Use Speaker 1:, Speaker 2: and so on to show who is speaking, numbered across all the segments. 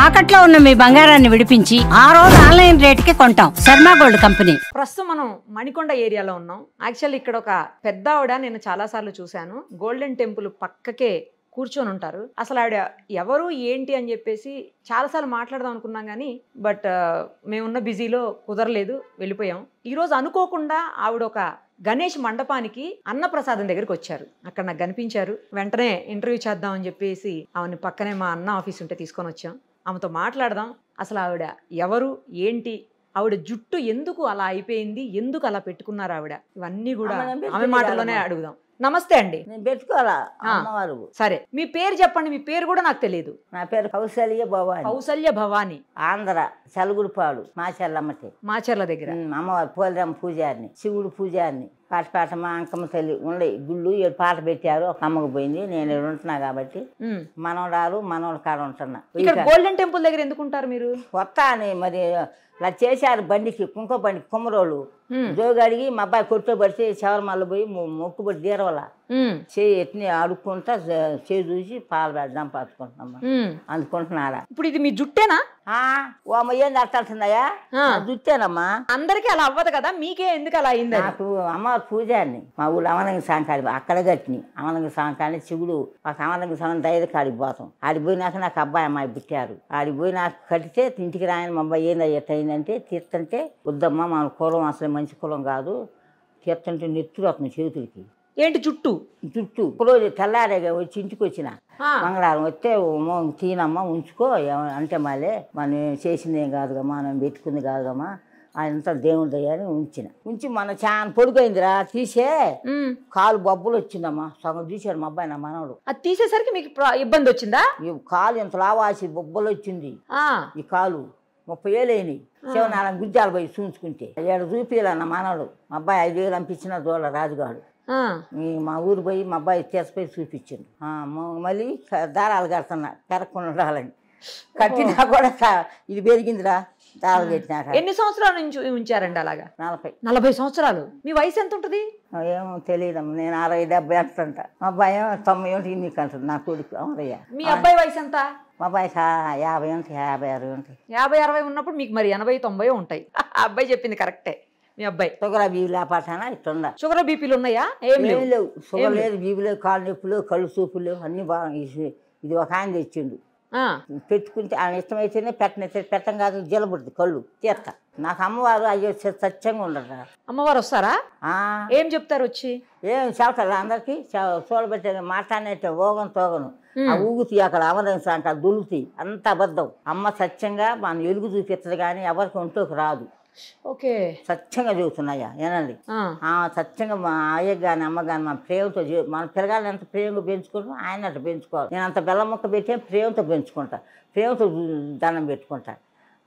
Speaker 1: తాకట్లో ఉన్న మీ బంగారాన్ని విడిపించి ఆ రోజు ఆన్లైన్ రేటుకి కొంటాం. Sharma gold company.
Speaker 2: ప్రస్తుతం మనం మణికొండ ఏరియాలో ఉన్నాం. యాక్చువల్లీ ఇక్కడ ఒక పెద్ద ఆవిడ నేను చాలా సార్లు చూశాను. గోల్డెన్ టెంపుల్ పక్కకే కూర్చొని ఉంటారు. అసలు ఆవిడ ఎవరు ఏంటి అని చెప్పేసి చాలాసార్లు మాట్లాడదాం అనుకున్నాం కానీ మేమున్న బిజీలో కుదరలేదు, వెళ్ళిపోయాం. ఈరోజు అనుకోకుండా ఆవిడ ఒక గణేష్ మండపానికి అన్నప్రసాదం దగ్గరికి వచ్చారు. అక్కడ నాకు కనిపించారు. వెంటనే ఇంటర్వ్యూ చేద్దాం అని చెప్పేసి ఆవిడని పక్కనే మా అన్న ఆఫీస్ ఉంటే తీసుకొని వచ్చాం. ఆమెతో మాట్లాడదాం. అసలు ఆవిడ ఎవరు ఏంటి, ఆవిడ జుట్టు ఎందుకు అలా అయిపోయింది, ఎందుకు అలా పెట్టుకున్నారు ఆవిడ, ఇవన్నీ కూడా ఆమె మాటల్లోనే అడుగుదాం. నమస్తే అండి.
Speaker 3: నేను పెట్టుకోవాలా అమ్మవారు.
Speaker 2: సరే, మీ పేరు చెప్పండి. మీ పేరు కూడా నాకు తెలియదు.
Speaker 3: నా పేరు కౌసల్య భవాని.
Speaker 2: కౌసల్య భవాని.
Speaker 3: ఆంధ్ర చలుగుడుపాడు మాచెల్లమ్మటి.
Speaker 2: మాచర్ల దగ్గర
Speaker 3: అమ్మవారు పోలిరమ్మ పూజారిని, శివుడు పూజారిని. పాట మా అంకమ్మ తల్లి ఉండే గుళ్ళు 7 పాట పెట్టారు. ఒక అమ్మకు పోయింది. నేను ఇక్కడ ఉంటున్నా కాబట్టి మనవరాలు మనవల కాడ ఉంటున్నా.
Speaker 2: ఇక్కడ గోల్డెన్ టెంపుల్ దగ్గర ఎందుకుంటారు మీరు?
Speaker 3: వస్తా అని మరి ఇలా చేశారు బండికి, కుంకుమ బండి కుమ్మరోళ్ళు జోగి అడిగి మా అబ్బాయి కొట్టుబడితే శబరిమల పోయి మొక్కుబడి తీరవల చేయి ఎట్ని అడుక్కుంటా చేయి చూసి పాలు పెడదాం పట్టుకుంటున్నామ్మా అందుకుంటున్నారా.
Speaker 2: ఇప్పుడు ఇది మీ జుట్టేనా?
Speaker 3: ఓ అమ్మ ఏంది అట్టాడుతున్నాయా? జుట్టేనమ్మా.
Speaker 2: అందరికి అలా అవ్వదు కదా, మీకే ఎందుకు అలా అయింది?
Speaker 3: నాకు అమ్మవారి పూజారిని మా ఊళ్ళో అమలంగి సాంకాడి అక్కడ గట్టిని అమలంగి సాంకాడి శివుడు మాకు అమలంగి సాంగం ధైర్య కాడికి పోతాం. ఆడిపోయినాక నాకు అబ్బాయి అమ్మాయి పుట్టారు. ఆడిపోయి నాకు కడితే ఇంటికి రాయని మా అబ్బాయి ఏంది అయ్యిందంటే తీర్థంటే వద్దమ్మా మన కులం అసలు మంచి కులం కాదు, తీర్థంటే నెత్తురు వస్తుంది చేతులకి.
Speaker 2: ఏంటి జుట్టు?
Speaker 3: జుట్టు రోజు తెల్లారేగా వచ్చి ఇంటికి వచ్చిన మంగళవారం వస్తే తీనమ్మా ఉంచుకో అంటే మళ్ళీ మనం చేసింది ఏం కాదుగా, మనం పెట్టుకుంది కాదుగమ్మా, ఆయనంతా దేవుడి దయ్యాన్ని ఉంచి మన చాలా పొడుగైందిరా తీసే కాలు బొబ్బలు వచ్చిందమ్మా. సగం తీసాడు మా అబ్బాయి నా మనవడు.
Speaker 2: అది తీసేసరికి మీకు ఇబ్బంది వచ్చిందా?
Speaker 3: ఈ కాలు ఇంత లావాసి బొబ్బలు వచ్చింది. ఈ కాలు 30 ఏళ్ళు అయినాయి. శివనారాయణ గుజ్జాలు పోయి చూసుకుంటే 7 రూపాయలు అన్న మనవడు. మా అబ్బాయి 5 వేలు పంపించిన దోళ్ళ రాజుగాడు. మా ఊరు పోయి మా అబ్బాయి తీసిపోయి చూపించింది. మళ్ళీ దారాలు కడుతున్నా కరక్కుండా ఉండాలని. కట్టినా కూడా ఇది పెరిగిందిరా దారాలు పెట్టినాక.
Speaker 2: ఎన్ని సంవత్సరాల నుంచి ఉంచారండి అలాగా?
Speaker 3: 40
Speaker 2: సంవత్సరాలు. మీ వయసు ఎంత ఉంటుంది?
Speaker 3: ఏమో తెలియదమ్మా. నేను 60-70 అంటుంటా. మా అబ్బాయి 90 నీకు అంటుంది నా కొడుకు అమరయ్య.
Speaker 2: మీ అబ్బాయి వయసు ఎంత?
Speaker 3: మా అబ్బాయి 50 ఉంటాయి, 50-60 ఉంటాయి.
Speaker 2: 50-60 ఉన్నప్పుడు మీకు మరి 80-90 ఉంటాయి. అబ్బాయి చెప్పింది కరెక్టే. మీ అబ్బాయి
Speaker 3: షుగర్ బీపీ లేపాటానా ఇట్లా
Speaker 2: షుగర్ బీపీలు ఉన్నాయా? ఏం
Speaker 3: లేవు. షుగర్ లేదు, బీపీ లేవు, కాళ్ళు నొప్పులు, కళ్ళు చూపులు లేవు, అన్ని బాగా. ఇది ఒక ఆయన తెచ్చిండు. పెట్టుకుంటే ఆయన ఇష్టమైతేనే పెట్టం కాదు, జలబుడుతుంది కళ్ళు తీర్త. నాకు అమ్మవారు అయ్యో సత్యంగా ఉండదు.
Speaker 2: అమ్మవారు వస్తారా? ఏం చెప్తారు వచ్చి? ఏం
Speaker 3: చెబుతారు అందరికి చూడబెట్టే మాట్లాడినట్టే ఓగను తోగను ఊగుతాయి. అక్కడ అమరంగా అంట దులుతాయి. అంత అబద్ధం. అమ్మ సత్యంగా మన ఎలుగు చూపిస్తుంది కానీ ఎవరికి ఒంట్లోకి రాదు.
Speaker 2: ఓకే,
Speaker 3: సత్యంగా చెబుతున్నాయా ఏనండి. సత్యంగా మా అయ్య కానీ అమ్మ కానీ మన ప్రేమతో మన పిల్లగాళ్ళని ఎంత ప్రేమగా పెంచుకుంటాం ఆయన అట్లా పెంచుకోవాలి. నేను అంత బెల్లం ముక్క పెట్టి ప్రేమతో పెంచుకుంటా, ప్రేమతో దండం పెట్టుకుంటా.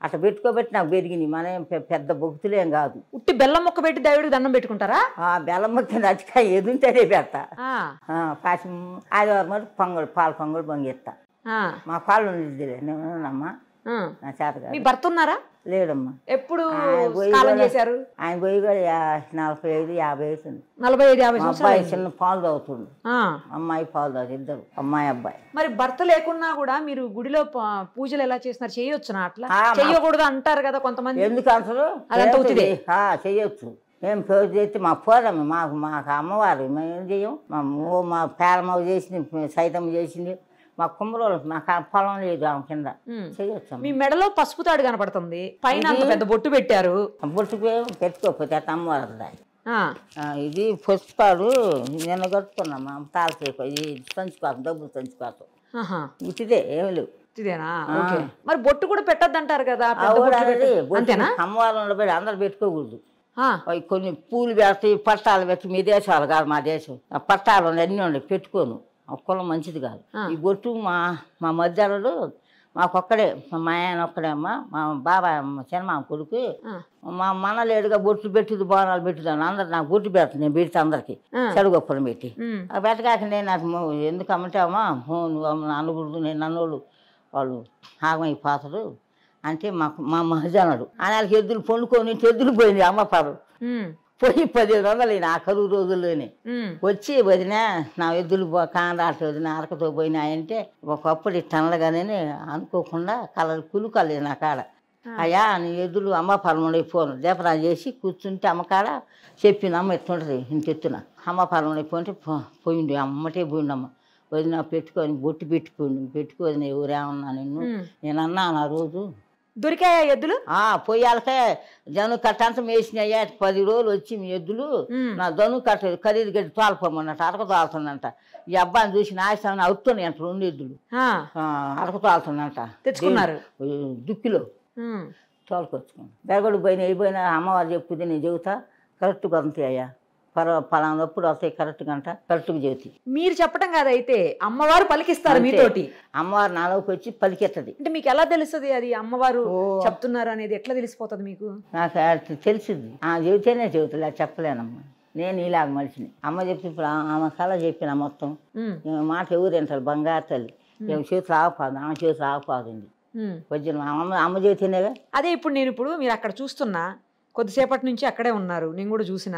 Speaker 3: అట్లా పెట్టుకోబెట్టి నాకు పెరిగింది. మనం పెద్ద భక్తులేం కాదు.
Speaker 2: ఉట్టి బెల్లం ముక్క పెట్టి దేవుడికి దండం పెట్టుకుంటారా?
Speaker 3: బెల్లం ముక్క అతికాయ ఎదుంటేనే పెడతా. పాసి ఆదివారం మరి పొంగల్ పాలు పొంగల్ పొంగిస్తా. మా పాలు ఉండేదిలే నేనమ్మా. నా చేత కాదు.
Speaker 2: మీ భర్త ఉన్నారా?
Speaker 3: లేడమ్మా.
Speaker 2: ఎప్పుడు చేశారు?
Speaker 3: ఆయన పోయి కూడా 45-50 అవుతుంది.
Speaker 2: 45-50
Speaker 3: అబ్బాయి చిన్న పాలు తాగుతుండు, అమ్మాయి పాలు తాగుతుంది. ఇద్దరు అమ్మాయి అబ్బాయి.
Speaker 2: మరి భర్త లేకున్నా కూడా మీరు గుడిలో పూజలు ఎలా చేస్తున్నారు? చేయొచ్చునా? అట్లా చెయ్యకూడదు అంటారు కదా కొంతమంది.
Speaker 3: ఎందుకు అంటారు? చెయ్యొచ్చు. మేము పూజ చేస్తే మా పోదమ్మ మాకు అమ్మవారు. మేము ఏం చెయ్యం. మా పేరమ్మ చేసింది, సైతమ్మ చేసింది. మా కుమ్మరోళ్ళు మాకు పొలం లేదు ఆమె కింద చేయొచ్చు.
Speaker 2: మీ మెడలో పసుపు తాడు కనపడుతుంది, పైన పెద్ద బొట్టు పెట్టారు.
Speaker 3: బొట్టు పెట్టుకోకపోతే అమ్మవారు. ఇది పుష్పాలు నిన్న కట్టుకున్నామా తాళసేపు. ఇది సంచుకోసం డబ్బులు సంచుకోసం ఇదే ఏమి లేవు.
Speaker 2: ఇదేనా? మరి బొట్టు కూడా పెట్టద్దు అంటారు కదా.
Speaker 3: అమ్మవారు పెట్టి అందరు పెట్టుకోకూడదు. కొన్ని పూలు పెడతాయి, పట్టాలు పెట్టి. మీ దేశాలు కాదు మా దేశం. పట్టాలు అన్నీ ఉండే పెట్టుకోను. కులం మంచిది కాదు. ఈ బొట్టు మా మధ్యలో మాకొక్కడే, మా ఆయన ఒక్కడే అమ్మ. మా బాబాయ్ చిన్నమా కొడుకు మా మనలేడుగా బొట్లు పెట్టుది, బోనాలు పెట్టుదాను. అందరు నాకు బొట్టు పెడతాను. నేను పెడితే అందరికి చెడుగొప్పని పెట్టి పెట్టగాక నేను నాకు ఎందుకు అమ్మంటావమ్మా నువ్వు అనకూడదు, నేను అన్నోళ్ళు వాళ్ళు ఆగమైపోతారు అంటే మా మహజనుడు ఆయనకి ఎద్దులు పొండుకొని ఎద్దులు పోయింది. అమ్మ పాడు పోయి 1500 నా కరువు రోజుల్లోనే వచ్చి వదిన నా ఎద్దులు కాండాట వదిన అరకతో పోయినాయంటే ఒకప్పుడు టన్నులుగానే అనుకోకుండా కులుకలేదు నా కాడ. అయ్యా నీ ఎద్దులు అమ్మ పరమడి పోను దీపరాలు చేసి కూర్చుంటే అమ్మకాడ చెప్పింది అమ్మ ఎత్తుంటుంది ఇంకెత్తున అమ్మ పరమడి పోంటే పోయిండు అమ్మటే పోయిండమ్మ వదిన పెట్టుకొని బొట్టు పెట్టుకో వదిన ఎవరేమన్నా నిన్ను నేనన్నా నా రోజు
Speaker 2: దొరికాయా ఎద్దులు
Speaker 3: పొయ్యాలకే జను కట్టంతా వేసినాయ్యా 10 రోజులు వచ్చి మీ ఎద్దులు నా జను కట్ట ఖరీదు గడ్డి తోలపోమన్నట్టు అరక తోలుతుందంట. ఈ అబ్బాయిని చూసి నాయసాన్ని అవుతున్నాయి అంట 2 ఎద్దులు అరక తోలుతుందంట
Speaker 2: తెచ్చుకున్నారు
Speaker 3: దుక్కిలో తోలుకొచ్చుకున్నాను. బెగడు అయిపోయినా అమ్మవారు చెప్పుది నేను చెబుతా కరెక్ట్గా అంతాయ్యా పలానప్పుడు వస్తాయి కరెక్ట్గా అంట కరెక్ట్గా చెబుతాయి.
Speaker 2: మీరు చెప్పడం కాదైతే అమ్మవారు పలికిస్తారు మీతోటి.
Speaker 3: అమ్మవారు నాలోకి వచ్చి పలికెత్తది.
Speaker 2: అంటే మీకు ఎలా తెలుస్తుంది అది అమ్మవారు చెప్తున్నారు అనేది ఎట్లా తెలిసిపోతుంది మీకు?
Speaker 3: నాకు తెలిసింది చెబితేనే చెబుతా చెప్పలేనమ్మా. నేను ఇలాగ మనిషిని అమ్మ చెప్పి ఇప్పుడు ఆమె కళ చెప్పిన మొత్తం మాట ఎవరు తింటారు బంగారు తల్లి ఏమి చేతులు ఆగపాదు ఆమె చేతులు ఆగపాదండి వజ్రం అమ్మ చేతినేగా.
Speaker 2: అదే ఇప్పుడు మీరు అక్కడ చూస్తున్నా కొద్దిసేపటి నుంచి అక్కడే ఉన్నారు, నేను కూడా చూసిన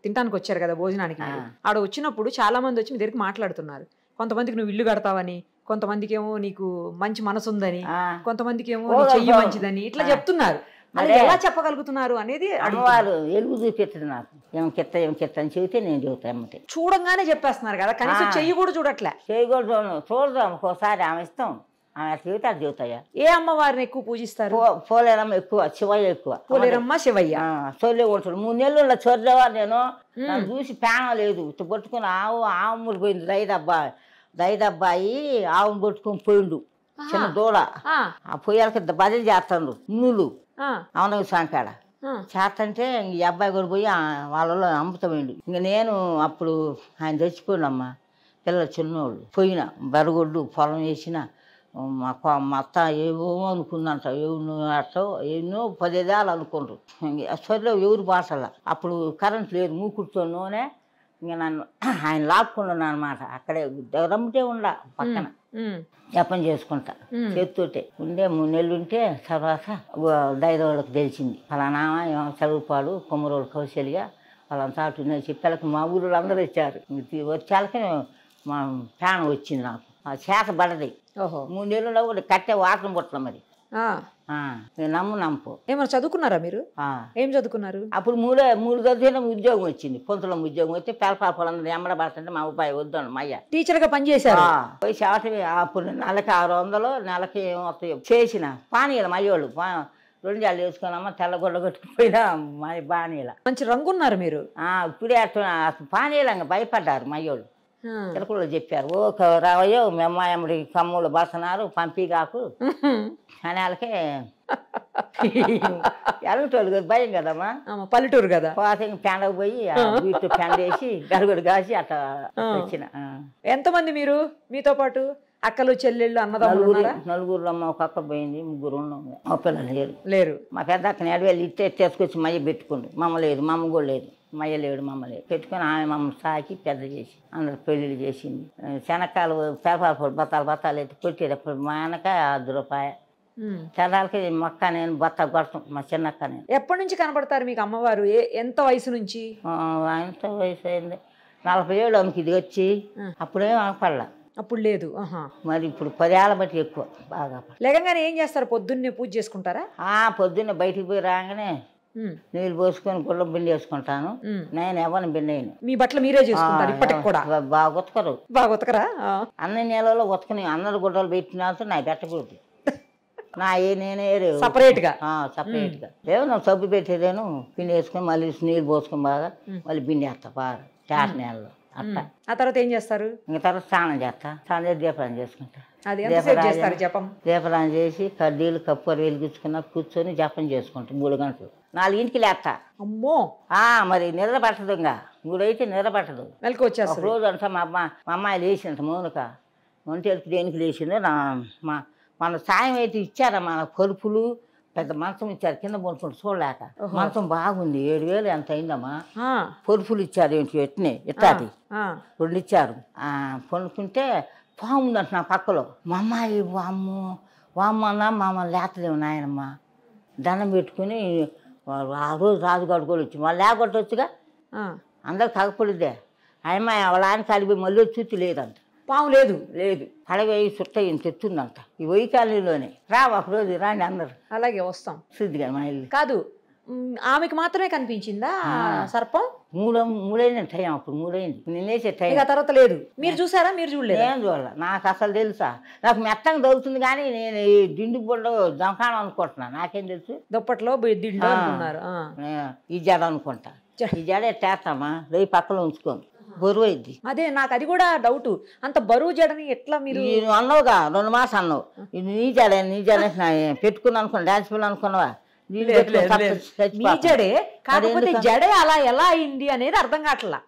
Speaker 2: తినడానికి వచ్చారు కదా భోజనానికి. ఆడ వచ్చినప్పుడు చాలా మంది వచ్చి మీ దగ్గరికి మాట్లాడుతున్నారు. కొంతమందికి నువ్వు ఇల్లు కడతావని, కొంతమందికి ఏమో నీకు మంచి మనసు ఉందని, కొంతమందికి ఏమో చెయ్యి మంచిదని ఇట్లా చెప్తున్నారు. అది ఎలా చెప్పగలుగుతున్నారు అనేది
Speaker 3: అమ్మవారు ఎలుగు చూపెట్టదు నాకు. ఏం కిత్త అని చెబితే నేను చెబుతా అమ్మతే
Speaker 2: చూడంగానే చెప్పేస్తున్నారు కదా, కనీసం చెయ్యి కూడా చూడట్లే.
Speaker 3: చెయ్యి కూడా చూడదాం ఒక్కోసారి ఆమె ఇస్తాం ఆమె చెబితే అది చెబుతాయా.
Speaker 2: ఏ అమ్మవారిని ఎక్కువ పూజిస్తారు?
Speaker 3: పోలేరమ్మ ఎక్కువ, శివయ్య ఎక్కువ.
Speaker 2: పోలేరమ్మ శివయ్య
Speaker 3: చొల్లే కొడుతాడు. 3 నెలలు చొర్రేవా నేను నన్ను చూసి పేన లేదు పట్టుకుని ఆవు పోయింది దైదబ్బాయి ఆవును పట్టుకొని పోయిండు చిన్న దూడ. ఆ పొయ్యాలకి బదిలీ చేస్తాడు నూలు అవునవి సాంకాడ చేస్తంటే ఈ అబ్బాయి కూడా పోయి వాళ్ళలో అమ్ముతామండు. ఇంక నేను అప్పుడు ఆయన చచ్చిపోయినమ్మా పిల్లలు చిన్నోళ్ళు పోయిన బెరగొడ్డు పొలం వేసిన మా అత్త ఏవో అనుకుందంట అట్టో ఎన్నో 10 ఏళ్ళు అనుకుంటారు. సరిలో ఎవరు బాసల అప్పుడు కరెంట్ లేదు మూకుడుతో నూనె ఇంక నన్ను ఆయన లాక్కున్నాను అనమాట. అక్కడే రమ్మితే ఉండ పక్కన జపం చేసుకుంటా చేతితోటే ఉండే 3 నెలలు ఉంటే తర్వాత దైదోళ్ళకి తెలిసింది ఫలానా చదువుపాడు కొమ్మరోళ్ళు కౌశల్య వాళ్ళంతా చెప్పాలకి మా ఊళ్ళో అందరూ వచ్చారు. వచ్చాలకే మా ప్రాణం వచ్చింది నాకు. ఆ చేత పడది 3 నెలల్లో కూడా కట్టే వాటం పుట్టల మరి నమ్ము
Speaker 2: ఏమన్నా చదువుకున్నారా మీరు? ఏం చదువుకున్నారు?
Speaker 3: అప్పుడు 3 చదివిన ఉద్యోగం వచ్చింది. పొంతులం ఉద్యోగం వస్తే పేలపాలందరూ ఎమ్మడ పడుతుంటే మా అబ్బాయి వద్దాను మయ్య
Speaker 2: టీచర్ గా పనిచేశారు.
Speaker 3: పోయి శాతం అప్పుడు నెలకి 600 నెలకి ఏమవుతాయో చేసిన పానీయాలు మయ్యోళ్ళు 2 జాలు వేసుకున్నామా తెల్లగొడ్డ కొట్టుకుపోయినా మా బానీల మంచి
Speaker 2: రంగున్నారు మీరు.
Speaker 3: ఇప్పుడే అట్లా పానీయాలంగా భయపడ్డారు మయ్యోళ్ళు. తిరుకుల్లో చెప్పారు రావయ్యో మీ అమ్మాయి కమ్ములు బసనారు పంపి కాకు అని వాళ్ళకే ఎలగటోళ్ళు భయం కదమ్మా
Speaker 2: పల్లెటూరు కదా.
Speaker 3: పోతే పెండకు పోయి వీటి పెండేసి గరుగుడు కాసి అట్లా వచ్చిన.
Speaker 2: ఎంతమంది మీరు మీతో పాటు అక్కలు చెల్లెళ్ళు అన్నదమ్ములు?
Speaker 3: 4 అమ్మ ఒక అక్క పోయింది 3 ఉన్నాం. మా పిల్లలు
Speaker 2: లేరు.
Speaker 3: మా పెద్ద అక్కని ఎడవేళ్ళు తీసుకొచ్చి మయ్య పెట్టుకుండు. మమ్మ లేదు మమ్మ కూడా లేదు మయ్య లేడు మమ్మ లేదు పెట్టుకుని ఆమె మమ్మల్ని సాకి పెద్ద చేసి అందరు పెళ్ళిళ్ళు చేసింది. శనక్కాయలు పేపర్ బత్తాలు ఎత్తి కొట్టేటప్పుడు మా వెనక 10 రూపాయలు తెల్లాలకి మొక్క నేను బత్త కొడతాం మా చిన్నక్క. నేను
Speaker 2: ఎప్పటి నుంచి కనపడతారు మీకు అమ్మవారు? ఎంత వయసు నుంచి?
Speaker 3: ఎంత వయసు అయింది 40 ఏళ్ళు ఆమెకి ఇది వచ్చి అప్పుడేం అనపడలా.
Speaker 2: అప్పుడు లేదు.
Speaker 3: మరి ఇప్పుడు 10 ఏళ్ళ బట్టి ఎక్కువ బాగా.
Speaker 2: లేకంగానే ఏం చేస్తారు? పొద్దున్నే పూజ చేసుకుంటారా?
Speaker 3: పొద్దున్నే బయటికి పోయి రాగానే నీళ్ళు పోసుకొని గుళ్ళం బిండి వేసుకుంటాను. నేను ఎవరిని బిండేను.
Speaker 2: మీ బట్టలు మీరే చేసుకుంటారు ఇప్పటికి కూడా?
Speaker 3: బాగా ఉతకరు.
Speaker 2: బాగా ఉతకరా?
Speaker 3: అన్ని నెలలో ఉతకని అందరు గుడ్డలు పెట్టినా నా పెట్టకూడదు. నా నేనే
Speaker 2: సపరేట్ గా
Speaker 3: ఏమో నా సబ్బు పెట్టేదేను పిండి వేసుకొని మళ్ళీ నీళ్ళు పోసుకొని బాగా మళ్ళీ బిండి వేస్తా బాగా తేట నెలలో అట్లా.
Speaker 2: ఆ తర్వాత ఏం చేస్తారు?
Speaker 3: ఇంకా తర్వాత స్నానం చేస్తా. స్నానం చేసి దీపరాన్ని చేసుకుంటా. దీపరాన్ని చేసి కడ్డీలు కప్పూర వెలిగించుకున్నా కూర్చొని జపం చేసుకుంటా 3 గంటలు. 4ంటికి లేస్తా.
Speaker 2: అమ్మో
Speaker 3: మరి నిద్ర పట్టదు. ఇంకా 3 అయితే నిద్ర పట్టదు.
Speaker 2: ఒక
Speaker 3: రోజు అంతా మా అమ్మాయి లేచింట మౌనిక ఒంటేళ్ళకి దేనికి లేచిందో మన సాయం అయితే ఇచ్చారా మన కలుపులు పెద్ద మంచం ఇచ్చారు కింద పడుకుంటూ చూడలేక. మంచం బాగుంది 7000 ఎంత అయిందమ్మా. పొరుపులు ఇచ్చారు ఏంటి ఎట్నే ఇట్టాది 2 ఇచ్చారు. పడుకుంటే పాముందంట నా పక్కలో. మా అమ్మాయి వామ్మన్నా మమ్మల్ని లేతలేము నాయనమ్మ దండం పెట్టుకుని ఆ రోజు రాజుగాడు కూడా వచ్చి వాళ్ళు లేకొట్టొచ్చుగా అందరు తగపడుద్దే అమ్మాయి వాళ్ళ ఆయన కాలిపోయి మళ్ళీ వచ్చి లేదంట.
Speaker 2: పాము లేదు
Speaker 3: లేదు అడవి చుట్ట ఈయన తెచ్చుందంట ఈ వై కాలనీలోనే. రా ఒకరోజు రాండి అందరు.
Speaker 2: అలాగే వస్తాం.
Speaker 3: శుద్ధిగా మా ఇల్లు
Speaker 2: కాదు ఆమెకి మాత్రమే కనిపించిందా సర్పం?
Speaker 3: మూడైంది టైం, అప్పుడు మూడైంది నేనేసే టైం.
Speaker 2: తర్వాత లేదు. మీరు చూసారా? మీరు చూడలేదు?
Speaker 3: ఏం చూడాల, నాకు అసలు తెలుసా? నాకు మెత్తంగా దొరుకుతుంది కానీ నేను ఈ దిండు బొడ్డ దమకాణం అనుకుంటున్నా. నాకేం తెలుసు?
Speaker 2: దుప్పట్లో దిండు అనుకున్నారు.
Speaker 3: ఈ జడ అనుకుంటా. ఈ జడ ఎట్టేస్తామా రేపు పక్కన ఉంచుకోను, బరువు అయింది.
Speaker 2: అదే నాకు అది కూడా డౌట్. అంత బరువు జడని ఎట్లా మీరు
Speaker 3: అన్నావుగా 2 మాసాలు అన్నావు. ఇది నీ జడ పెట్టుకున్నాను అనుకున్నా, డాన్స్ పిల్లలు అనుకున్నావా?
Speaker 2: జడే కాకపోతే జడే అలా ఎలా అయింది అనేది అర్థం కావట్లా.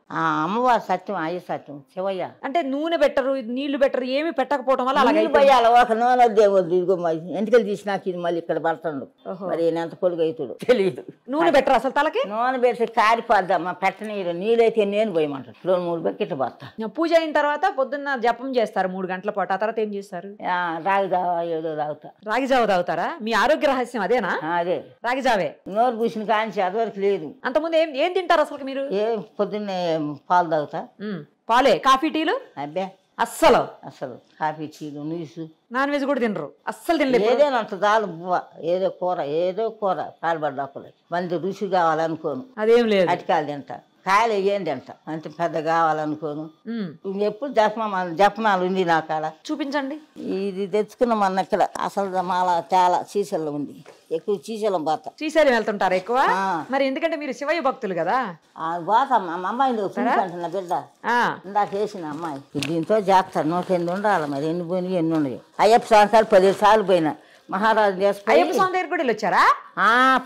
Speaker 3: అమ్మవారు సత్యం, అయ్య సత్యం, శివయ్య.
Speaker 2: అంటే నూనె పెట్టరు, నీళ్లు పెట్టరు, ఏమి పెట్టకపోవడం వల్ల అలాగే
Speaker 3: పోయాలి. ఒక నూనె దేవుడు ఇదిగో ఎంటికలు తీసినాక ఇది మళ్ళీ ఇక్కడ పడుతుండు. మరి ఎంత పొడుగు అవుతాడు తెలియదు.
Speaker 2: నూనె పెట్టరు అసలు తలకి?
Speaker 3: నూనె పెడితే కారిపోద్దమ్మా, పెట్టనీరు. నీళ్ళైతే నేను పోయమంటాడు. 2-3 బకెట్లు పోతా.
Speaker 2: పూజ అయిన తర్వాత పొద్దున్న జపం చేస్తారు 3 గంటల పాటు. ఆ తర్వాత ఏం చేస్తారు?
Speaker 3: రాగి జావా ఏదో తాగుతా.
Speaker 2: రాగి జావ తాగుతారా? మీ ఆరోగ్య రహస్యం అదేనా?
Speaker 3: అదే
Speaker 2: రాగి జావే.
Speaker 3: నోరు పూసిన కాంచి అదివరకు లేదు.
Speaker 2: అంతకుముందు ఏం తింటారు అసలు మీరు?
Speaker 3: పొద్దున్నే పాలు తాగుతా.
Speaker 2: పాలే? కాఫీ టీలు?
Speaker 3: అబ్బే
Speaker 2: అస్సలు
Speaker 3: కాఫీ టీలు నీసు.
Speaker 2: నాన్ వెజ్ కూడా తినరు? అస్సలు తినలేదు?
Speaker 3: ఏదేనంత చాలు బువ్వ, ఏదో కూర పాల్పడ్డాకులేదు. మంచి రుచి కావాలనుకోను,
Speaker 2: అదేం లేదు.
Speaker 3: అటికాయలు తింటా, కాయలు వేయండి అంట, అంత పెద్ద కావాలనుకోను. ఎప్పుడు జపమాలు ఉంది నా కాడ.
Speaker 2: చూపించండి.
Speaker 3: ఇది తెచ్చుకున్న మన ఇక్కడ అసలు మాల చాలా సీసల్లో ఉంది. ఎక్కువ శ్రీశైలం పోతా.
Speaker 2: శ్రీశైలం వెళ్తుంటారు ఎక్కువ? మరి ఎందుకంటే మీరు శివయ్య భక్తులు కదా.
Speaker 3: పోతా. మా అమ్మాయి అంటున్నా బిడ్డ ఇందాక వేసిన అమ్మాయి. దీంతో చేస్తాను. 108 ఉండాలి. మరి ఎన్ని పోయినాయి ఎన్ని ఉన్నాయి. అయ్యప్ప సంవత్సరాలు 17 సార్లు పోయినా. మహారాజు
Speaker 2: అయ్యప్ప స్వామి దగ్గర కూడా వచ్చారా?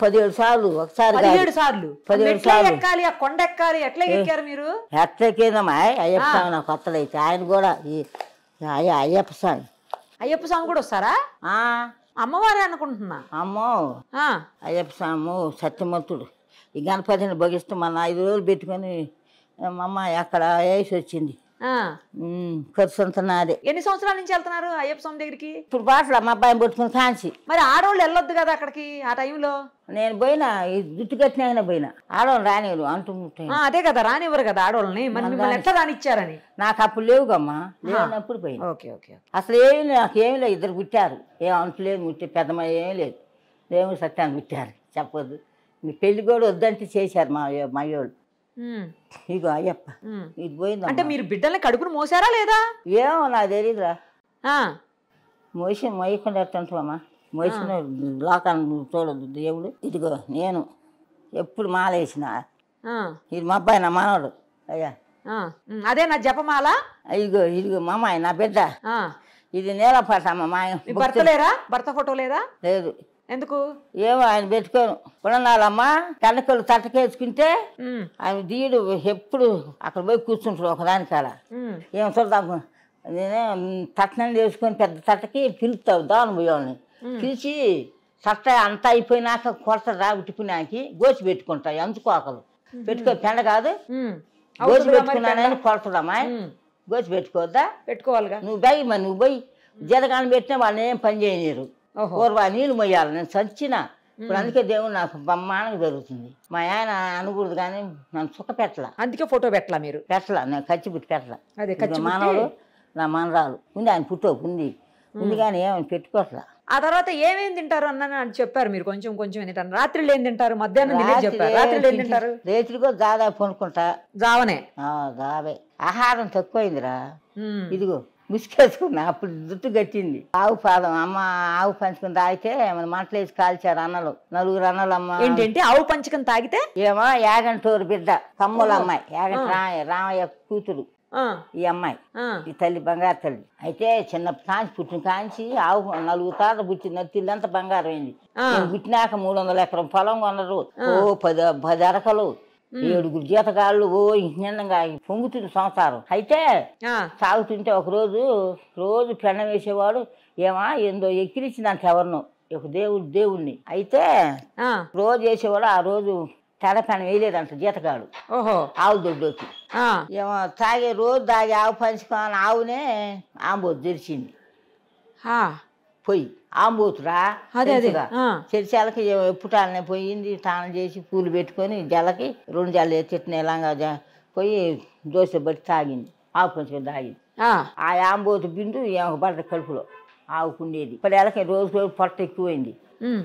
Speaker 3: 17 సార్లు. ఒకసారి
Speaker 2: 17 సార్లు.
Speaker 3: 17 సార్లు
Speaker 2: ఎక్కాలి, ఆ కొండ ఎక్కాలి. ఎట్లా ఎక్కారు మీరు?
Speaker 3: ఎట్లా ఎక్కేదమ్మా అయ్యప్ప స్వామి నాకు కొత్తలైతే. ఆయన కూడా ఈ అయ్యప్ప స్వామి.
Speaker 2: అయ్యప్ప స్వామి కూడా వస్తారా? అమ్మవారే అనుకుంటున్నా.
Speaker 3: అమ్మో అయ్యప్ప స్వామి సత్యమంతుడు. ఈ గణపతిని భగిస్తూ మన 5 రోజులు పెట్టుకొని మా అమ్మ అక్కడ వేసి వచ్చింది. ఖర్చు అంతా నాదే.
Speaker 2: ఎన్ని సంవత్సరాల నుంచి వెళ్తున్నారు అయ్యప్ప స్వామి దగ్గరికి?
Speaker 3: ఇప్పుడు బాటలో మా అబ్బాయిని పట్టుకుని కాంచి.
Speaker 2: మరి ఆడవాళ్ళు వెళ్ళొద్దు కదా అక్కడికి ఆ టైంలో?
Speaker 3: నేను పోయినా జుట్టు కట్టినా పోయినా. ఆడవాళ్ళు రానివ్వరు అంటుంటాయి.
Speaker 2: అదే కదా, రానివ్వరు కదా ఆడవాళ్ళని. మరి మిమ్మల్ని ఎట్లా రానిచ్చారని?
Speaker 3: నాకు అప్పుడు లేవుగమ్మా, లేనప్పుడు పోయినా.
Speaker 2: Okay okay.
Speaker 3: అసలు నాకేమీ లేదు. 2 పుట్టారు. ఏం అంటలేదు, ముట్టే పెద్దమ్మ ఏమీ లేదు. దేవుడు సత్యాన్ని పుట్టారు. చెప్పొద్దు. మీ పెళ్లి కూడా వద్దంటే చేశారు మా వాళ్ళు. ఇగో అయ్యప్ప ఇది పోయింది.
Speaker 2: అంటే మీరు బిడ్డల్ని కడుపును మోసారా లేదా?
Speaker 3: ఏమో నాకు తెలియదురా. మోయకుండా ఎట్టుంటావమ్మా. మోసిన లోకాన్ని చూడదు దేవుడు. ఇదిగో నేను ఎప్పుడు మాలేసిన. ఇది మా అబ్బాయి, నా మనవడు. అయ్యా
Speaker 2: అదే నా జపమాల.
Speaker 3: ఇదిగో మా అమ్మాయి, నా బిడ్డ. ఇది నేలపాట. మా
Speaker 2: భర్త లేరా? భర్త ఫోటో లేదా?
Speaker 3: లేదు.
Speaker 2: ఎందుకు?
Speaker 3: ఏమో ఆయన పెట్టుకోను. పుణనాలమ్మా కనకలు తట్టకేసుకుంటే ఆయన దీడు ఎప్పుడు అక్కడ పోయి కూర్చుంటాడు ఒకదాని కాడ. ఏం చూద్దాం నేనే తట్టనం చేసుకొని పెద్ద తట్టకి పిలుస్తావు దాని పోయేవాళ్ళని. పిలిచి తట్ట అంతా అయిపోయినాక కొరత రాగుట్టిపోయినాకి గోచి పెట్టుకుంటాయి. అందుకోకలు పెట్టుకో, పెండ కాదు, గోచి పెట్టుకున్నానని కొరతడమ్మా. గోచి పెట్టుకోవద్దా? పెట్టుకోవాలిగా. నువ్వు పోయి మరి నువ్వు పోయి జరగాని పెట్టినా వాళ్ళని ఏం పని చేయలేరు. పూర్వ నీళ్ళు మొయ్యాలి. నేను చచ్చిన ఇప్పుడు. అందుకే దేవుడు నాకు బ్రహ్మాండంగా జరుగుతుంది. మా ఆయన అనకూడదు కానీ నన్ను సుఖ పెట్టలా.
Speaker 2: అందుకే ఫోటో పెట్టలా మీరు? పెట్టలా.
Speaker 3: నేను ఖర్చు పెట్టి పెట్టలా. మానవుడు నా మనరాలు ఉంది. ఆయన పుట్టో ఉంది కానీ ఏమని పెట్టుకోవట్లా.
Speaker 2: ఆ తర్వాత ఏమేమి తింటారు అన్న చెప్పారు మీరు. కొంచెం కొంచెం తింటారు. రాత్రిలో ఏం తింటారు? మధ్యాహ్నం చెప్పారు. రాత్రిలో ఏం తింటారు? రేత్రి కూడా దాదాపు కొనుక్కుంటా. జావనే? జావే. ఆహారం తక్కువైందిరా. ఇదిగో ముసుకేసుకున్నా. అప్పుడు జుట్టు గట్టింది. ఆవు పాదం అమ్మ ఆవు పంచుకుని తాగితే మంటలు వేసి కాల్చారు అన్నలు. 4 అన్నలు. అమ్మ ఏంటంటే ఆవు పంచుకుని తాగితే ఏమో యాగంటూరు బిడ్డ కమ్ముల అమ్మాయి, యాగంట రామయ్య కూతురు ఈ అమ్మాయి. ఈ తల్లి బంగారు తల్లి. అయితే చిన్న కాంచి పుట్టిన కాంచి ఆవు 4 తాత పుట్టిన తిల్లంతా బంగారం అయింది. పుట్టినాక 300 ఎకరం పొలం కొన్నారు. 10 అరకలు, 7 జీతగాళ్ళు. నిన్నంగా పొంగుతుంది సంసారం. అయితే సాగుతుంటే ఒక రోజు పెండ వేసేవాడు. ఏందో ఎక్కిరించిందంట ఎవరినో, ఒక దేవుడిని. అయితే రోజు వేసేవాడు. ఆ రోజు తెడపెన వేయలేదంట జీతగాడు. ఆవు దొడ్డోకి ఏమో తాగే రోజు తాగి ఆవు పంచుకొని ఆవునే ఆంబోతు తెరిచింది. పొయ్యి
Speaker 3: ఆంబోతురా
Speaker 2: అదే అదే
Speaker 3: చర్చాలకి ఎప్పుటాలనే పోయింది తానం చేసి పూలు పెట్టుకొని జలకి 2 జల్లు తిట్టినలాగా పోయి దోశ బట్టి తాగింది ఆవు కొంచెం తాగింది ఆ ఆంబోతు బిందు పడ్డ కడుపులో ఆవుకుండేది ఇప్పటికి రోజు పొట్ట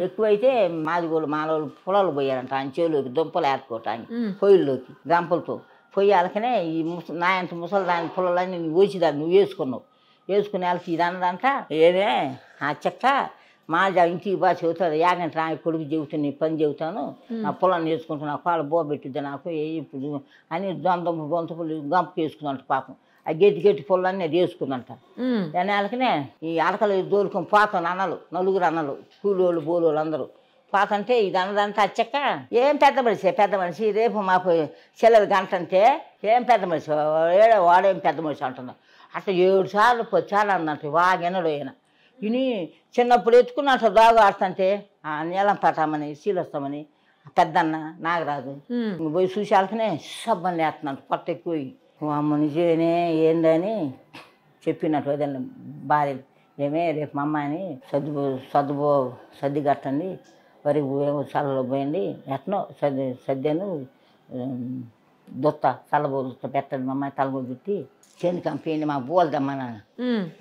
Speaker 3: ఎక్కువైతే మాదిగోళ్ళు మానవులు పొలాలు పోయారంట ఆయన చేలోకి దుంపలు ఏర్చుకోవటానికి పొయ్యిల్లోకి గంపలతో పొయ్యాలకనే ఈ నాయంత ముసలి దాని పొలాలన్నీ నువ్వు వేసిదాన్ని నువ్వు వేసుకునే వాళ్ళకి ఇది అన్నదంట ఏమే ఆ చెక్క మా ఇంటికి బాగా చెబుతాడు యాగంటే నా కొడుకు చెబుతాను నీ పని చెబుతాను నా పొలాన్ని వేసుకుంటున్నా కాళ్ళు బోబెట్టిద్ది నాకు ఇప్పుడు అని దొంతపులు గంపకి వేసుకుందంట పాపం ఆ గట్టి పొలాన్ని అది వేసుకుందంట దాని వాళ్ళకనే ఈ అడకలు దోలుకొని పోతాను అన్నలు 4 అన్నలు కూలోళ్ళు బోలోళ్ళు అందరూ పోతంటే ఇది అన్నదంటే అచ్చక్క ఏం పెద్ద మనిషి రేపు మాకు చెల్లెలు గంట అంటే ఏం పెద్ద మనిషి వాడేం పెద్ద మనిషి అంటున్నా అట్లా 7 సార్లు 10 సార్లు అందంట వాగెనడు ఆయన ఇని చిన్నప్పుడు ఎత్తుకున్నట్టు దాగు ఆడుతుంటే నీలం పట్టామని శీలొస్తామని పెద్దన్న నాగరాజు పోయి చూసాలకనే సబ్బని లేస్తున్నట్టు పొట్ట ఎక్కువ అమ్మ నిజమేనే ఏందని చెప్పినట్టు వదిలిన భార్య ఏమే రేపు మా అమ్మాయిని సర్ది కట్టండి వరి చల్లలో పోయండి ఎట్నో సద్యను దొత్త చల్లబోత పెట్టండి మా అమ్మాయి తలబోదు పెట్టి చేను కంపెనీ మాకు బోల్దమ్మా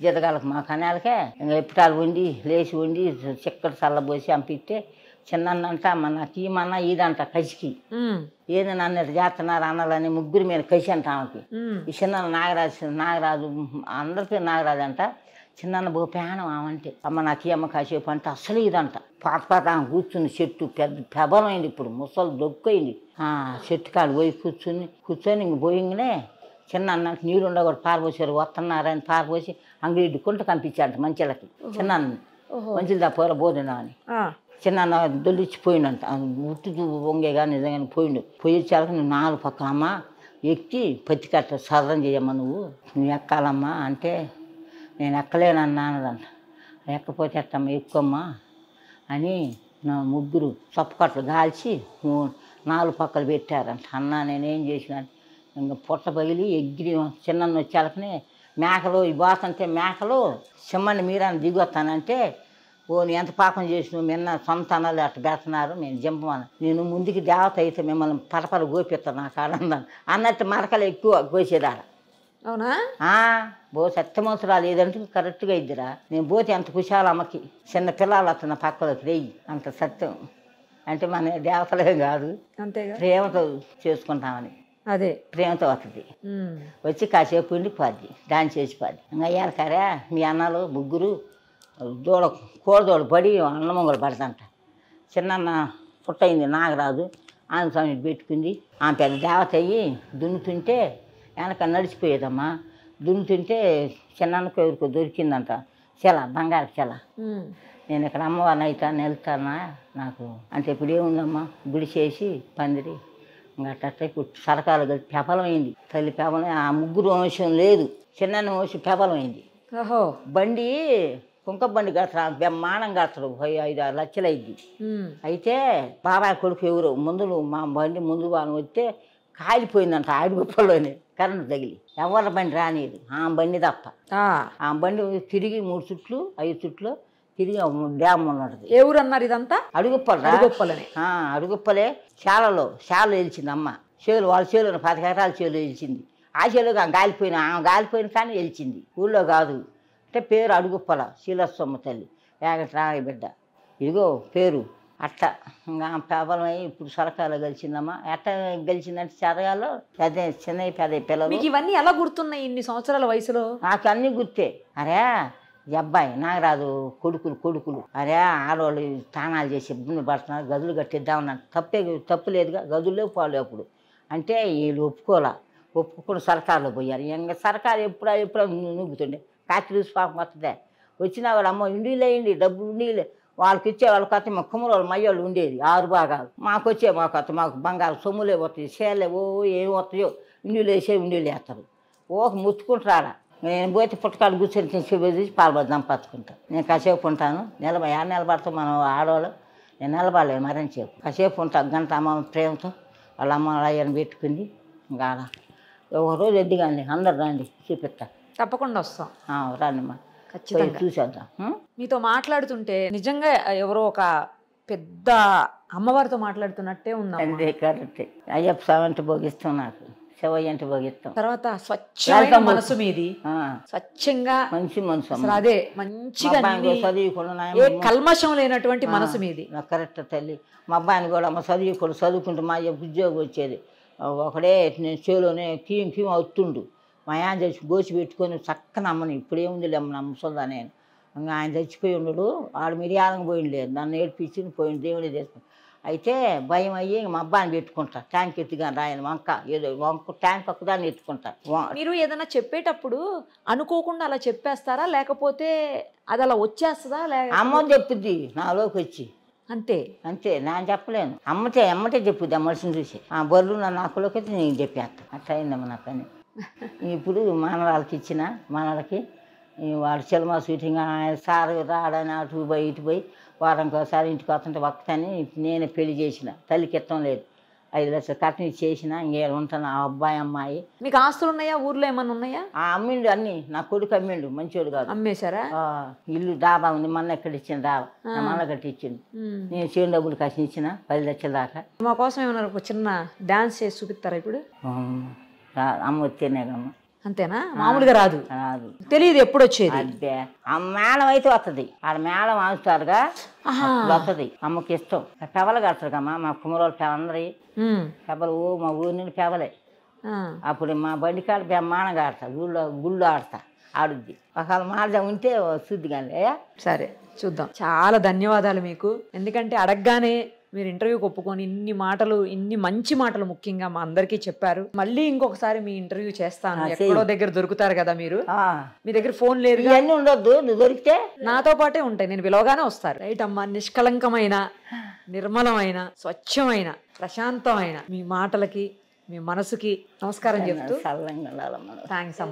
Speaker 3: జీతగాళ్ళకి మా కనాలకే ఇంకా ఎప్పుటాలు వండి లేచి వండి చిక్కటి చల్లబోసి పంపిస్తే చిన్నంట నాకు ఈమన్నా ఇదంట కసికి ఏది నన్ను చేస్తున్నారు అన్నాలని 3 మీద కసి అంట ఆమెకి ఈ చిన్న నాగరాజు అందరి పేరు నాగరాజు అంట చిన్న బో పేనం ఆమంటే అమ్మ నాకు ఈ అమ్మ కాసేపు అంటే అసలు ఇదంట పాత ఆమె కూర్చుని చెట్టు పెద్ద పెబలమైంది ఇప్పుడు ముసలు దొక్కయింది చెట్టు కాడు పోయి కూర్చొని ఇంక పోయింగనే చిన్న అన్నకి నీళ్ళు ఉండకూడదు పారపోసారు వస్తున్నారని పారపోసి అంగడి కుంట కంపించాడంట మంచిలకి చిన్న మంచిలు తప్ప బోధనా అని చిన్న దొల్లిచ్చిపోయిండంట ఉట్టు వంగేగా నిజంగానే పోయి వచ్చాక నువ్వు 4 పక్కన అమ్మ ఎక్కి పత్తి కట్ట సదరం చేయమ్మా నువ్వు ఎక్కాలమ్మా అంటే నేను ఎక్కలేనన్నా అన్నదంట ఎక్కపోతే ఎట్టమ్మా ఎక్కువమ్మా అని నా 3 చప్పకట్లు కాల్చి 4 పక్కలు పెట్టారంట అన్న నేనేం చేసిన ఇంకా పొట్ట పగిలి ఎగిరి చిన్న వచ్చాకనే మేకలు పోతుంటే మేకలు సిమ్మండి మీరని దిగొస్తానంటే నీ ఎంత పాపం చేసిన మిన్న సొంత అన్నలు అట్ట పెడుతున్నారు నేను జింపమని నేను ముందుకి దేవత అయితే మిమ్మల్ని పరపర గోపిస్తాను నాకు ఆనందం అన్నట్టు మరకలు ఎక్కువ గోసేదాడ
Speaker 2: అవునా
Speaker 3: బో సత్యమంతురాలు ఏదంటే కరెక్ట్గా ఇద్దిరా నేను పోతే అంత కుశాల అమ్మకి చిన్న పిల్లలు వస్తున్న పక్కలోకి రెయ్యి అంత సత్యం అంటే మన దేవతలే కాదు
Speaker 2: అంతేగా
Speaker 3: ప్రేమతో చేసుకుంటామని
Speaker 2: అదే
Speaker 3: ప్రేమతో వస్తుంది వచ్చి కాసేపు ఉండి పోద్ది దాన్ని చేసి పోద్ది ఇంకా అయ్యారు కరే మీ అన్నలు 3 కోడదోడు పడి అన్నమంగలు పడతంట చిన్న పుట్టయింది నాగరాజు ఆమె స్వామి పెట్టుకుంది ఆమె పెద్ద దేవత అయ్యి దున్నుతుంటే వెనక నడిచిపోయేదమ్మా దున్నుతుంటే చిన్నకు ఎవరికో దొరికిందంట బంగారు చెల నేను ఇక్కడ అమ్మవారిని అవుతాను వెళ్తానా నాకు అంటే ఇప్పుడు ఏముందమ్మా గుడి చేసి పందిరి ఇంకా ఇప్పుడు సరకాలు కలిసి పెపలమైంది తల్లి పెపలం ఆ 3 వంశం లేదు చిన్న వంశం పెపలమైంది బండి కుంక బండి కడతాడు బ్రహ్మాండం కడతాడు 5-6 లక్షలు అయింది అయితే బాబాయ్ కొడుకు ఎవరు మా బండి ముందు వాళ్ళు వస్తే కాలిపోయిందంట ఆడిగొప్పలోనే కరెంటు తగిలి ఎవరి బండి రానిది ఆ బండి తప్ప ఆ బండి తిరిగి 3 చుట్లు 5 చుట్లు తిరిగి డ్యామ్ ఉన్నది
Speaker 2: ఎవరు అన్నారు ఇదంతా
Speaker 3: అడుగుప్పలే శాలలో వెలిచింది అమ్మ చేలు వాళ్ళ చేలు 10 ఎకరాల చేలు వెలిచింది ఆ చేలు గాలిపోయిన కానీ వెలిచింది ఊళ్ళో కాదు అంటే పేరు అడుగుప్పల శీలస్వమ్మ తల్లి ఏగట్రాయ బిడ్డ ఇదిగో పేరు అట్ట ఇంకా పేపలమై ఇప్పుడు సరకాలు గెలిచిందమ్మా ఎట్ట గెలిచిందంటే చదగాలో పెద్ద చిన్న పెద్ద పిల్లలు
Speaker 2: ఇవన్నీ ఎలా గుర్తున్నాయి ఇన్ని సంవత్సరాల వయసులో
Speaker 3: నాకు అన్నీ గుర్తే అరే ఈ అబ్బాయి నాగరాజు కొడుకులు అరే ఆడవాళ్ళు తానాలు చేసి ఇబ్బంది పడుతున్నారు గదులు కట్టిద్దామన్నారు తప్పు లేదుగా గదుల్లో పోలే అప్పుడు అంటే వీళ్ళు ఒప్పుకుని సర్కారులో పోయారు ఇంకా సర్కారు ఎప్పుడో నూగుతుండే కాకిరీస్ పాపం వస్తుందే వచ్చినా వాళ్ళు అమ్మ ఇండిలేయండి డబ్బులు ఉండీలే వాళ్ళకి ఇచ్చే వాళ్ళకి వస్తే మా కుమ్మరు వాళ్ళు మయ్యోళ్ళు ఉండేది 6 భాగాలు మాకు వస్తే మాకు బంగారు సొమ్ములే వస్తాయి సేలే ఏమి వస్తాయో ఇండిలు వేసేవి వేస్తారు ముత్తుకుంటారా నేను పోతే పుట్టకాడు కూర్చొని తీసి పాలు దంపచ్చుకుంటాను నేను కాసేపు ఉంటాను నిలబడతాం మనం ఆడవాళ్ళు నేను నిలబడలేను మరని చెప్పు కాసేపు ఉంటాను గంట అమ్మ ప్రేమతో వాళ్ళ అమ్మ అయ్యని పెట్టుకుంది ఇంకా ఒక రోజు ఎద్దిగాండి అందరు రండి చూపిస్తా
Speaker 2: తప్పకుండా వస్తాం
Speaker 3: రండిమ్మా
Speaker 2: ఖచ్చితంగా
Speaker 3: చూసేద్దాం.
Speaker 2: మీతో మాట్లాడుతుంటే నిజంగా ఎవరో ఒక పెద్ద అమ్మవారితో మాట్లాడుతున్నట్టే ఉందా?
Speaker 3: అదే కరెక్ట్. అయ్యప్ప స్వామి అంటే భోగిస్తాం, నాకు శివయ్య అంటే భోగిస్తాం.
Speaker 2: తర్వాత స్వచ్ఛమైన మనసు మీది, స్వచ్ఛంగా
Speaker 3: మంచి మనసు.
Speaker 2: అసలు అదే మంచిగా
Speaker 3: చదువుకున్నా
Speaker 2: ఏ కల్మషం లేనటువంటి మనసు మీది.
Speaker 3: కరెక్ట్ తల్లి. మా అబ్బాయిని కూడా అమ్మ చదువుకుంటూ మా అయ్య ఉద్యోగం వచ్చేది. ఒకడే నేను చేలోనే కీం అవుతుండు. మా ఆయన చచ్చి గోచి పెట్టుకొని చక్కని అమ్మని ఇప్పుడేముంది అమ్మ నమ్ముతుందా నేను. ఇంకా ఆయన చచ్చిపోయి ఉండడు, ఆడు మిరియాలకు పోయింది లేదు, నన్ను ఏడ్పించి పోయింది, దేవుడే చేసుకుని. అయితే భయం అయ్యి మా అబ్బాయిని పెట్టుకుంటా, ట్యాంక్ ఎత్తుగా రాయన వంక ఏదో వంక ట్యాంక్ ఒక్కదాన్ని ఎత్తుకుంటా.
Speaker 2: మీరు ఏదైనా చెప్పేటప్పుడు అనుకోకుండా అలా చెప్పేస్తారా, లేకపోతే అది అలా వచ్చేస్తుందా?
Speaker 3: అమ్మ చెప్పుద్ది నాలోకి వచ్చి,
Speaker 2: అంతే
Speaker 3: అంతే. నేను చెప్పలేను, అమ్మటే చెప్పుద్ది. ఆ మనిషిని చూసి ఆ బర్రెలు నా నాకులోకి వచ్చి నేను చెప్పేస్తా. అట్లా అయిందమ్మ నా పని. ఇప్పుడు మనవాళ్ళకి ఇచ్చిన మనవాళ్ళకి వాడు సినిమా షూటింగ్ సార్ రాడని అటు పోయి ఇటు పోయి వారానికి ఒకసారి ఇంటికి వస్తుంటే వక్కని నేనే పెళ్లి చేసిన. తల్లికి ఇష్టం లేదు, 5 లక్షలు కట్నం చేసిన. ఇంకేడు ఉంటాను. ఆ అబ్బాయి అమ్మాయి.
Speaker 2: మీకు ఆస్తులు ఉన్నాయా? ఊర్లో ఏమన్నా ఉన్నాయా?
Speaker 3: అమ్మిండు అన్ని. నా కొడుకు అమ్మిండు, మంచోడు కాదు.
Speaker 2: అమ్మేశారా?
Speaker 3: ఇల్లు డాబా ఉంది, మొన్న ఎక్కడ ఇచ్చిన డాబా నా మళ్ళీ కట్టి ఇచ్చింది. నేను చేను డబ్బులు కాసి ఇచ్చిన 10 లక్షల దాకా.
Speaker 2: మా కోసం ఏమన్నా ఒక చిన్న డాన్స్ చేసి చూపిస్తారా ఇప్పుడు?
Speaker 3: అమ్మ వచ్చేనేగమ్మ.
Speaker 2: అంతేనా? మామూలుగా రాదు?
Speaker 3: రాదు,
Speaker 2: తెలియదు ఎప్పుడు వచ్చేది.
Speaker 3: అదే ఆ మేళం అయితే వస్తుంది. ఆడ మేళం ఆడుతారుగా వస్తుంది. అమ్మకి ఇష్టం. పెవలు కడతారు కమ్మా మా కుమ్మరోళ్ళు పెవలందరి పెవలు. మా ఊరి నుండి పెవలే. అప్పుడు మా బండి కాడ బ్రహ్మాండంగా ఆడతా, గుళ్ళు ఆడతా, ఆడుద్ది. ఒకవేళ మాడదాం ఉంటే శుద్ధి కానీ.
Speaker 2: సరే చూద్దాం. చాలా ధన్యవాదాలు మీకు. ఎందుకంటే అడగగానే మీరు ఇంటర్వ్యూకి ఒప్పుకొని ఇన్ని మాటలు, ఇన్ని మంచి మాటలు ముఖ్యంగా మా అందరికీ చెప్పారు. మళ్ళీ ఇంకొకసారి మీ ఇంటర్వ్యూ చేస్తాను. ఎక్కడో దగ్గర దొరుకుతారు కదా మీరు. మీ దగ్గర ఫోన్ లేదు,
Speaker 3: ఇవన్నీ ఉండొద్దు. నువ్వు దొరికితే
Speaker 2: నాతో పాటే ఉంటాయి, నేను పిలవగానే వస్తారు. రైట్ అమ్మా. నిష్కలంకమైన, నిర్మలమైన, స్వచ్ఛమైన, ప్రశాంతమైన మీ మాటలకి, మీ మనసుకి నమస్కారం చెప్తూ
Speaker 3: చల్లంగా
Speaker 2: థ్యాంక్స్ అమ్మా.